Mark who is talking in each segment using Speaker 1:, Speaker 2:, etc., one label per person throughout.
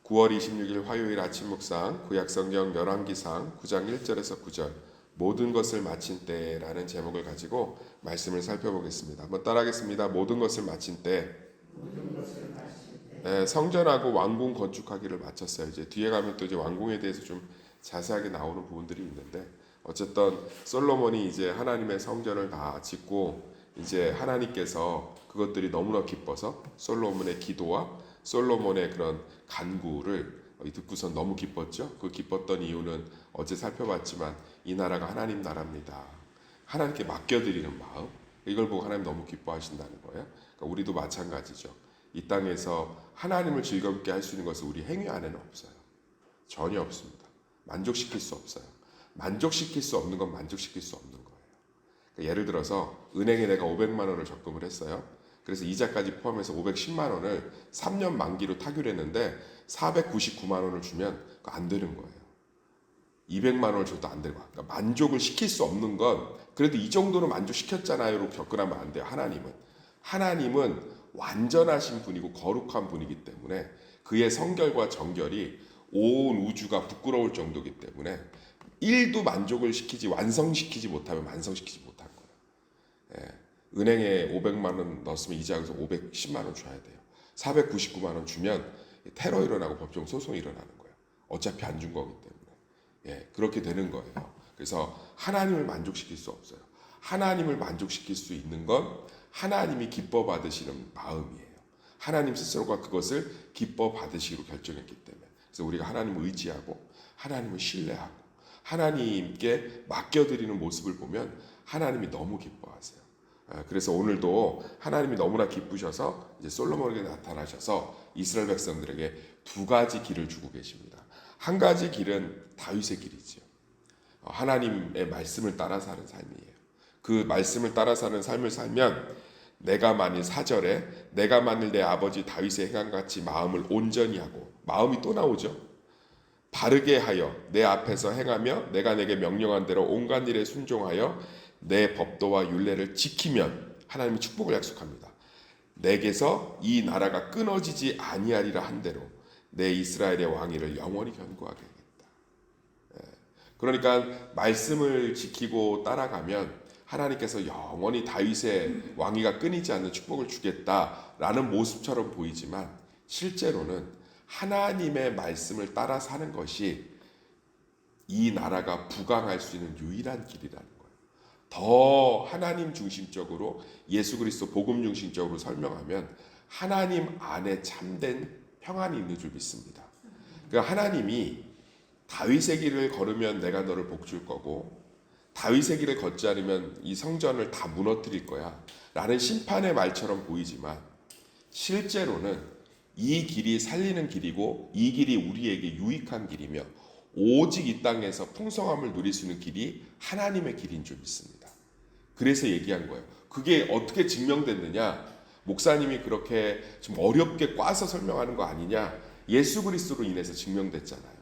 Speaker 1: 9월 26일 화요일 아침 묵상 구약성경 열왕기상 9장 1절에서 9절 모든 것을 마친 때라는 제목을 가지고 말씀을 살펴보겠습니다. 한번 따라하겠습니다. 모든 것을 마친 때. 성전하고 왕궁 건축하기를 마쳤어요. 이제 뒤에 가면 또 이제 왕궁에 대해서 좀 자세하게 나오는 부분들이 있는데 어쨌든 솔로몬이 이제 하나님의 성전을 다 짓고 이제 하나님께서 그것들이 너무나 기뻐서 솔로몬의 기도와 솔로몬의 그런 간구를 듣고선 너무 기뻤죠. 그 기뻤던 이유는 어제 살펴봤지만 이 나라가 하나님 나라입니다. 하나님께 맡겨드리는 마음, 이걸 보고 하나님 너무 기뻐하신다는 거예요. 그러니까 우리도 마찬가지죠. 이 땅에서 하나님을 즐겁게 할 수 있는 것은 우리 행위 안에는 없어요. 전혀 없습니다. 만족시킬 수 없어요. 만족시킬 수 없는 건 만족시킬 수 없는 거예요. 그러니까 예를 들어서 은행에 내가 500만 원을 적금을 했어요. 그래서 이자까지 포함해서 510만 원을 3년 만기로 타결했는데 499만 원을 주면 그거 안 되는 거예요. 200만 원을 줘도 안 되고, 그러니까 만족을 시킬 수 없는 건 그래도 이 정도는 만족시켰잖아요로 접근하면 안 돼요. 하나님은 완전하신 분이고 거룩한 분이기 때문에 그의 성결과 정결이 온 우주가 부끄러울 정도이기 때문에 1도 만족을 시키지 완성시키지 못하면 완성시키지 못한 거예요. 은행에 500만 원 넣었으면 이자에서 510만 원 줘야 돼요. 499만 원 주면 테러 일어나고 법정 소송이 일어나는 거예요. 어차피 안 준 거기 때문에. 그렇게 되는 거예요. 그래서 하나님을 만족시킬 수 없어요. 하나님을 만족시킬 수 있는 건 하나님이 기뻐 받으시는 마음이에요. 하나님 스스로가 그것을 기뻐 받으시기로 결정했기 때문에. 그래서 우리가 하나님을 의지하고 하나님을 신뢰하고 하나님께 맡겨드리는 모습을 보면 하나님이 너무 기뻐하세요. 그래서 오늘도 하나님이 너무나 기쁘셔서 이제 솔로몬에게 나타나셔서 이스라엘 백성들에게 두 가지 길을 주고 계십니다. 한 가지 길은 다윗의 길이죠. 하나님의 말씀을 따라 사는 삶이에요. 그 말씀을 따라 사는 삶을 살면 내가 만일 4절에 내가 만일 내 아버지 다윗의 행함같이 마음을 온전히 하고, 마음이 또 나오죠. 바르게 하여 내 앞에서 행하며 내가 내게 명령한 대로 온갖 일에 순종하여 내 법도와 율례를 지키면, 하나님이 축복을 약속합니다. 내게서 이 나라가 끊어지지 아니하리라 한 대로 내 이스라엘의 왕위를 영원히 견고하게 하겠다. 그러니까 말씀을 지키고 따라가면 하나님께서 영원히 다윗의 왕위가 끊이지 않는 축복을 주겠다라는 모습처럼 보이지만 실제로는 하나님의 말씀을 따라 사는 것이 이 나라가 부강할 수 있는 유일한 길이라는 거예요. 더 하나님 중심적으로, 예수 그리스도 복음 중심적으로 설명하면 하나님 안에 참된 평안이 있는 줄 믿습니다. 그러니까 하나님이 다윗의 길을 걸으면 내가 너를 복줄 거고 다윗의 길을 걷지 않으면 이 성전을 다 무너뜨릴 거야 라는 심판의 말처럼 보이지만 실제로는 이 길이 살리는 길이고 이 길이 우리에게 유익한 길이며 오직 이 땅에서 풍성함을 누릴 수 있는 길이 하나님의 길인 줄 믿습니다. 그래서 얘기한 거예요. 그게 어떻게 증명됐느냐? 목사님이 그렇게 좀 어렵게 꽈서 설명하는 거 아니냐? 예수 그리스도로 인해서 증명됐잖아요.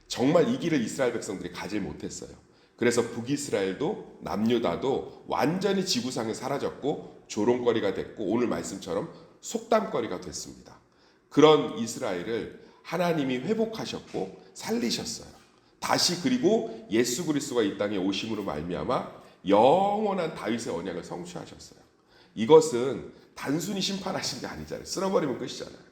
Speaker 1: 정말 이 길을 이스라엘 백성들이 가지 못했어요. 그래서 북이스라엘도 남유다도 완전히 지구상에 사라졌고 조롱거리가 됐고 오늘 말씀처럼 속담거리가 됐습니다. 그런 이스라엘을 하나님이 회복하셨고 살리셨어요. 다시 그리고 예수 그리스도가 이 땅에 오심으로 말미암아 영원한 다윗의 언약을 성취하셨어요. 이것은 단순히 심판하신 게 아니잖아요. 쓸어버리면 끝이잖아요.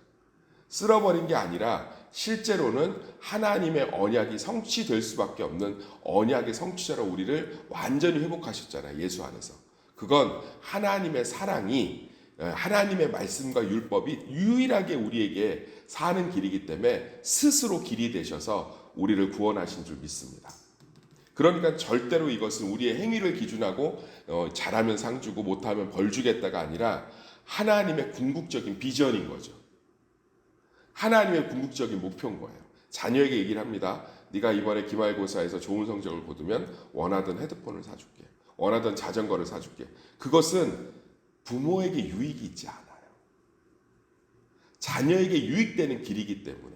Speaker 1: 쓸어버린 게 아니라 실제로는 하나님의 언약이 성취될 수밖에 없는 언약의 성취자로 우리를 완전히 회복하셨잖아요. 예수 안에서. 그건 하나님의 사랑이, 하나님의 말씀과 율법이 유일하게 우리에게 사는 길이기 때문에 스스로 길이 되셔서 우리를 구원하신 줄 믿습니다. 그러니까 절대로 이것은 우리의 행위를 기준하고 잘하면 상 주고 못하면 벌 주겠다가 아니라 하나님의 궁극적인 비전인 거죠. 하나님의 궁극적인 목표인 거예요. 자녀에게 얘기를 합니다. 네가 이번에 기말고사에서 좋은 성적을 거두면 원하던 헤드폰을 사줄게. 원하던 자전거를 사줄게. 그것은 부모에게 유익이 있지 않아요. 자녀에게 유익되는 길이기 때문에.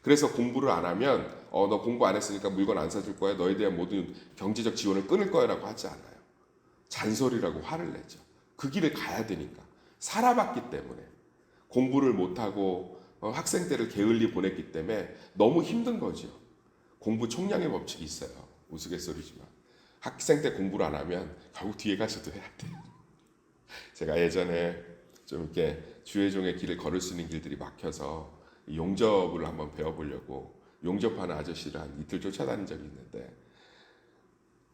Speaker 1: 그래서 공부를 안 하면 너 공부 안 했으니까 물건 안 사줄 거야. 너에 대한 모든 경제적 지원을 끊을 거야 라고 하지 않아요. 잔소리라고 화를 내죠. 그 길을 가야 되니까. 살아봤기 때문에. 공부를 못하고 학생 때를 게을리 보냈기 때문에 너무 힘든 거죠. 공부 총량의 법칙이 있어요. 우스갯소리지만 학생 때 공부를 안 하면 결국 뒤에 가서도 해야 돼요. 제가 예전에 좀 이렇게 주의종의 길을 걸을 수 있는 길들이 막혀서 용접을 한번 배워보려고 용접하는 아저씨를 한 이틀 쫓아다닌 적이 있는데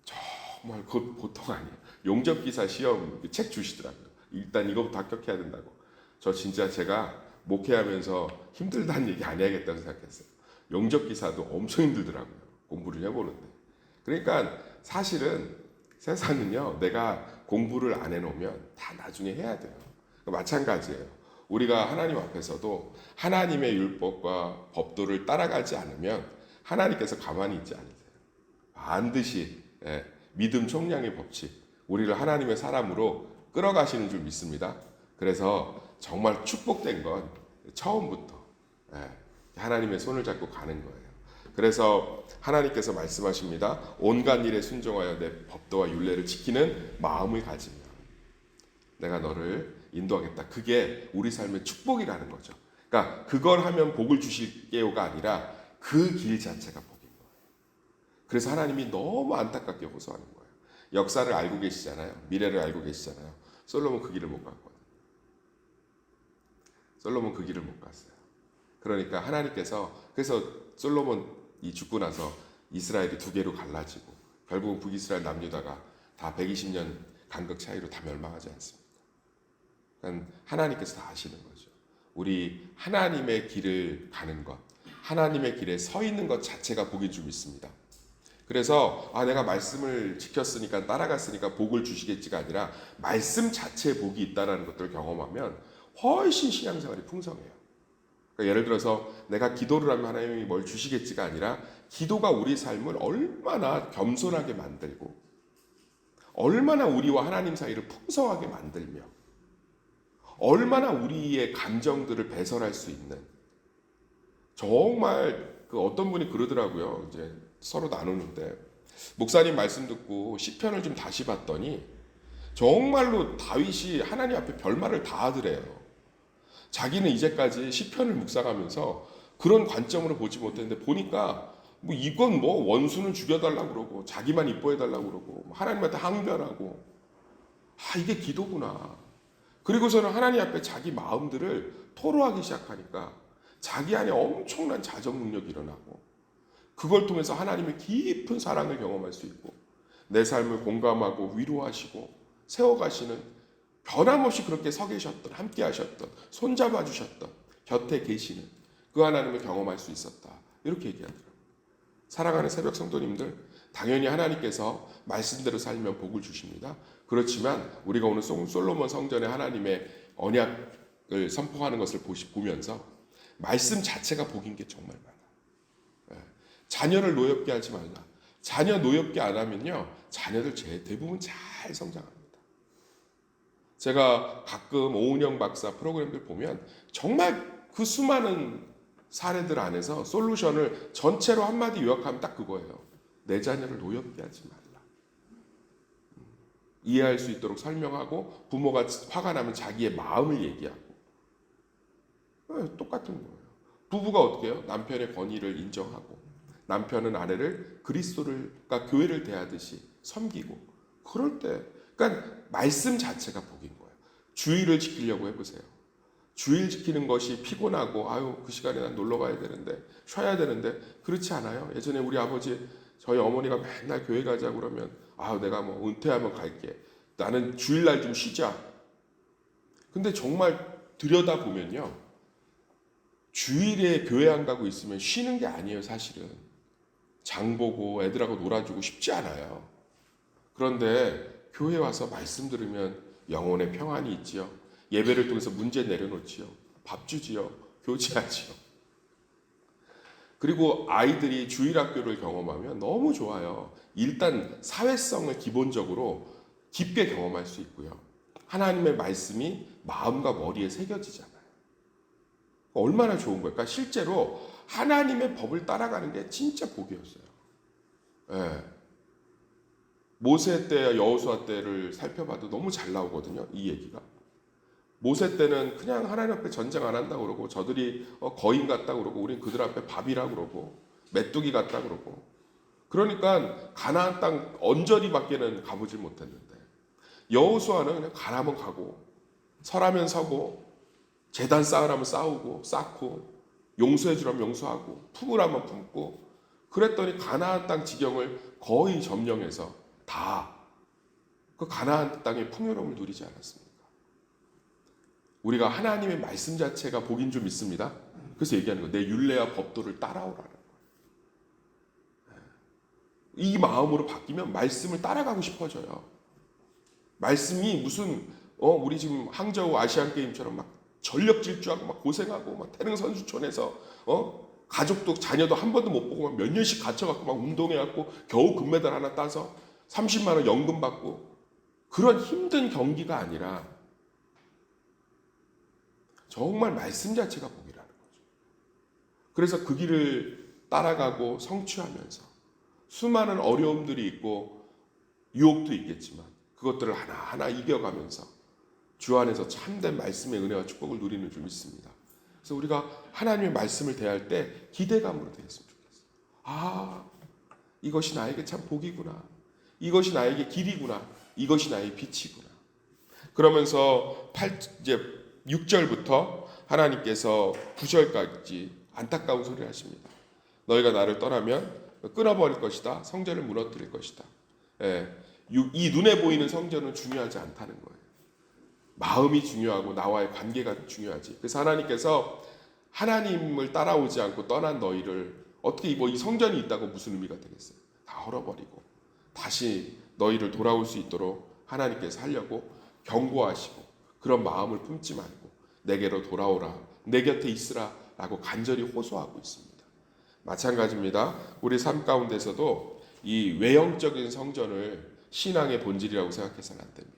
Speaker 1: 정말 그것 보통 아니에요. 용접기사 시험 책 주시더라고요. 일단 이거부터 합격해야 된다고. 저 진짜 제가 목회하면서 힘들다는 얘기 안 해야겠다고 생각했어요. 용접기사도 엄청 힘들더라고요. 공부를 해보는데. 그러니까 사실은 세상은요, 내가 공부를 안 해놓으면 다 나중에 해야 돼요. 마찬가지예요. 우리가 하나님 앞에서도 하나님의 율법과 법도를 따라가지 않으면 하나님께서 가만히 있지 않으세요. 반드시 믿음 총량의 법칙, 우리를 하나님의 사람으로 끌어가시는 줄 믿습니다. 그래서 정말 축복된 건 처음부터 하나님의 손을 잡고 가는 거예요. 그래서 하나님께서 말씀하십니다. 온갖 일에 순종하여 내 법도와 율례를 지키는 마음을 가지면 내가 너를 인도하겠다. 그게 우리 삶의 축복이라는 거죠. 그러니까 그걸 하면 복을 주실게요가 아니라 그 길 자체가 복인 거예요. 그래서 하나님이 너무 안타깝게 호소하는 거예요. 역사를 알고 계시잖아요. 미래를 알고 계시잖아요. 솔로몬 그 길을 못 갔거든요. 솔로몬 그 길을 못 갔어요. 그러니까 하나님께서 그래서 솔로몬이 죽고 나서 이스라엘이 두 개로 갈라지고 결국은 북이스라엘 남유다가 다 120년 간극 차이로 다 멸망하지 않습니다. 그러니까 하나님께서 다 아시는 거죠. 우리 하나님의 길을 가는 것, 하나님의 길에 서 있는 것 자체가 복인 줄 믿습니다. 그래서 내가 말씀을 지켰으니까 따라갔으니까 복을 주시겠지가 아니라 말씀 자체에 복이 있다는 것들을 경험하면 훨씬 신앙생활이 풍성해요. 그러니까 예를 들어서 내가 기도를 하면 하나님이 뭘 주시겠지가 아니라 기도가 우리 삶을 얼마나 겸손하게 만들고 얼마나 우리와 하나님 사이를 풍성하게 만들며 얼마나 우리의 감정들을 배설할 수 있는 정말 그 어떤 분이 그러더라고요. 이제 서로 나누는데 목사님 말씀 듣고 시편을 좀 다시 봤더니 정말로 다윗이 하나님 앞에 별말을 다 하더래요. 자기는 이제까지 시편을 묵상하면서 그런 관점으로 보지 못했는데 보니까 뭐 이건 뭐 원수는 죽여달라고 그러고 자기만 이뻐해달라고 그러고 하나님한테 항변하고 이게 기도구나. 그리고서는 하나님 앞에 자기 마음들을 토로하기 시작하니까 자기 안에 엄청난 자정 능력이 일어나고 그걸 통해서 하나님의 깊은 사랑을 경험할 수 있고 내 삶을 공감하고 위로하시고 세워가시는 변함없이 그렇게 서 계셨던 함께 하셨던 손잡아 주셨던 곁에 계시는 그 하나님을 경험할 수 있었다. 이렇게 얘기하더라고요. 사랑하는 새벽 성도님들, 당연히 하나님께서 말씀대로 살면 복을 주십니다. 그렇지만 우리가 오늘 솔로몬 성전에 하나님의 언약을 선포하는 것을 보면서 말씀 자체가 복인 게 정말 많아. 자녀를 노엽게 하지 말라. 자녀 노엽게 안 하면요, 자녀들 대부분 잘 성장합니다. 제가 가끔 오은영 박사 프로그램들 보면 정말 그 수많은 사례들 안에서 솔루션을 전체로 한마디 요약하면 딱 그거예요. 내 자녀를 노엽게 하지 말라. 이해할 수 있도록 설명하고 부모가 화가 나면 자기의 마음을 얘기하고 똑같은 거예요. 부부가 어떻게 해요? 남편의 권위를 인정하고 남편은 아내를 그리스도가 교회를 대하듯이 섬기고 그럴 때 그러니까 말씀 자체가 복인 거예요. 주의를 지키려고 해보세요. 주일 지키는 것이 피곤하고 그 시간에 난 놀러 가야 되는데 쉬어야 되는데 그렇지 않아요. 예전에 우리 아버지 저희 어머니가 맨날 교회 가자고 그러면 내가 뭐 은퇴하면 갈게. 나는 주일날 좀 쉬자. 근데 정말 들여다보면요. 주일에 교회 안 가고 있으면 쉬는 게 아니에요. 사실은. 장 보고 애들하고 놀아주고 쉽지 않아요. 그런데 교회 와서 말씀 들으면 영혼의 평안이 있지요. 예배를 통해서 문제 내려놓지요. 밥 주지요. 교제하지요. 그리고 아이들이 주일학교를 경험하면 너무 좋아요. 일단 사회성을 기본적으로 깊게 경험할 수 있고요. 하나님의 말씀이 마음과 머리에 새겨지잖아요. 얼마나 좋은 거예요. 그러니까 실제로 하나님의 법을 따라가는 게 진짜 복이었어요. 모세 때, 여호수아 때를 살펴봐도 너무 잘 나오거든요. 이 얘기가. 모세 때는 그냥 하나님 앞에 전쟁 안 한다고 그러고 저들이 거인 같다고 그러고 우린 그들 앞에 밥이라고 그러고 메뚜기 같다고 그러고 그러니까 가나안 땅 언저리밖에는 가보질 못했는데 여호수아는 그냥 가라면 가고 서라면 서고 제단 쌓으라면 쌓고 쌓고 용서해 주라면 용서하고 품으라면 품고 그랬더니 가나안 땅 지경을 거의 점령해서 다 그 가나안 땅의 풍요로움을 누리지 않았습니까? 우리가 하나님의 말씀 자체가 복인 줄 믿습니다. 그래서 얘기하는 거, 내 율례와 법도를 따라오라는 거예요. 이 마음으로 바뀌면 말씀을 따라가고 싶어져요. 말씀이 무슨 우리 지금 항저우 아시안 게임처럼 막 전력 질주하고 막 고생하고 막 태릉 선수촌에서 가족도 자녀도 한 번도 못 보고 막 몇 년씩 갇혀갖고 막 운동해갖고 겨우 금메달 하나 따서 30만 원 연금 받고 그런 힘든 경기가 아니라 정말 말씀 자체가 복이라는 거죠. 그래서 그 길을 따라가고 성취하면서 수많은 어려움들이 있고 유혹도 있겠지만 그것들을 하나하나 이겨가면서 주 안에서 참된 말씀의 은혜와 축복을 누리는 줄 믿습니다. 그래서 우리가 하나님의 말씀을 대할 때 기대감으로 대했으면 좋겠어요. 아, 이것이 나에게 참 복이구나. 이것이 나에게 길이구나. 이것이 나의 빛이구나. 그러면서 6절부터 하나님께서 9절까지 안타까운 소리를 하십니다. 너희가 나를 떠나면 끊어버릴 것이다. 성전을 무너뜨릴 것이다. 이 눈에 보이는 성전은 중요하지 않다는 거예요. 마음이 중요하고 나와의 관계가 중요하지. 그래서 하나님께서 하나님을 따라오지 않고 떠난 너희를 어떻게 이 성전이 있다고 무슨 의미가 되겠어요? 다 헐어버리고 다시 너희를 돌아올 수 있도록 하나님께서 하려고 경고하시고 그런 마음을 품지 말고 내게로 돌아오라. 내 곁에 있으라 라고 간절히 호소하고 있습니다. 마찬가지입니다. 우리 삶 가운데서도 이 외형적인 성전을 신앙의 본질이라고 생각해서는 안 됩니다.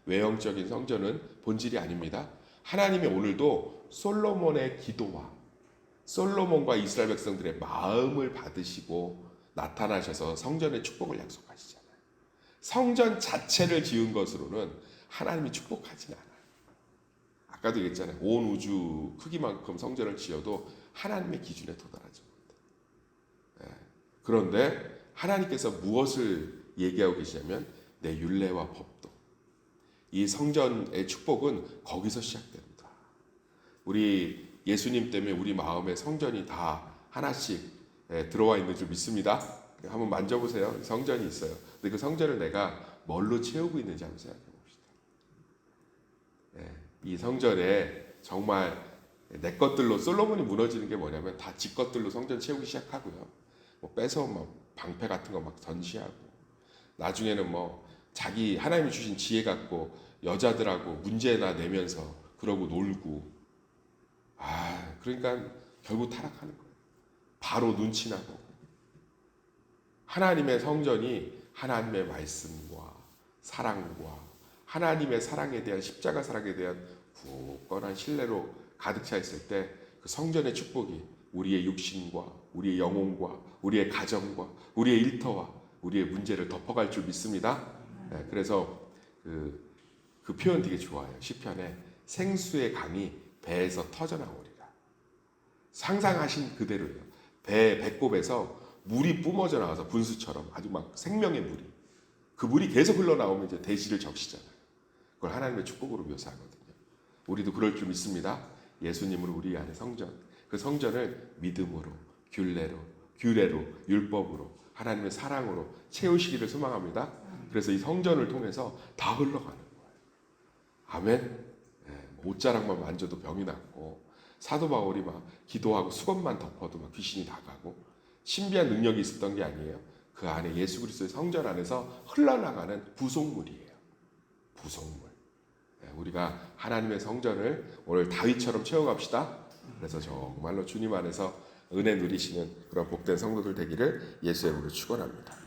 Speaker 1: 외형적인 성전은 본질이 아닙니다. 하나님이 오늘도 솔로몬의 기도와 솔로몬과 이스라엘 백성들의 마음을 받으시고 나타나셔서 성전의 축복을 약속하시잖아요. 성전 자체를 지은 것으로는 하나님이 축복하진 않아요. 아까도 얘기했잖아요. 온 우주 크기만큼 성전을 지어도 하나님의 기준에 도달하지 못해요. 그런데 하나님께서 무엇을 얘기하고 계시냐면 내 율례와 법도. 이 성전의 축복은 거기서 시작됩니다. 우리 예수님 때문에 우리 마음에 성전이 다 하나씩 들어와 있는 줄 믿습니다. 한번 만져보세요. 성전이 있어요. 근데 그 성전을 내가 뭘로 채우고 있는지 한번 생각해 봅시다. 이 성전에 정말 내 것들로 솔로몬이 무너지는 게 뭐냐면 다 지 것들로 성전 채우기 시작하고요. 뭐 뺏어 뭐 방패 같은 거 막 전시하고 나중에는 뭐 자기 하나님이 주신 지혜 갖고 여자들하고 문제나 내면서 그러고 놀고 그러니까 결국 타락하는 거예요. 바로 눈치 나고 하나님의 성전이 하나님의 말씀과 사랑과 하나님의 사랑에 대한 십자가 사랑에 대한 굳건한 신뢰로 가득 차 있을 때 그 성전의 축복이 우리의 육신과 우리의 영혼과 우리의 가정과 우리의 일터와 우리의 문제를 덮어갈 줄 믿습니다. 그래서 그 표현 되게 좋아요. 시편에 생수의 강이 배에서 터져 나오리라. 상상하신 그대로예요. 배꼽에서 물이 뿜어져 나와서 분수처럼 아주 막 생명의 물이 그 물이 계속 흘러나오면 이제 대지를 적시잖아요. 그걸 하나님의 축복으로 묘사하거든요. 우리도 그럴 줄 믿습니다. 예수님으로 우리 안에 성전, 그 성전을 믿음으로, 규례로, 율법으로, 하나님의 사랑으로 채우시기를 소망합니다. 그래서 이 성전을 통해서 다 흘러가는 거예요. 아멘. 옷자락만 만져도 병이 낫고 사도 바울이 막 기도하고 수건만 덮어도 막 귀신이 나가고 신비한 능력이 있었던 게 아니에요. 그 안에 예수 그리스도의 성전 안에서 흘러나가는 부속물이에요. 부속물. 우리가 하나님의 성전을 오늘 다윗처럼 채워갑시다. 그래서 정말로 주님 안에서 은혜 누리시는 그런 복된 성도들 되기를 예수의 이름으로 축원합니다.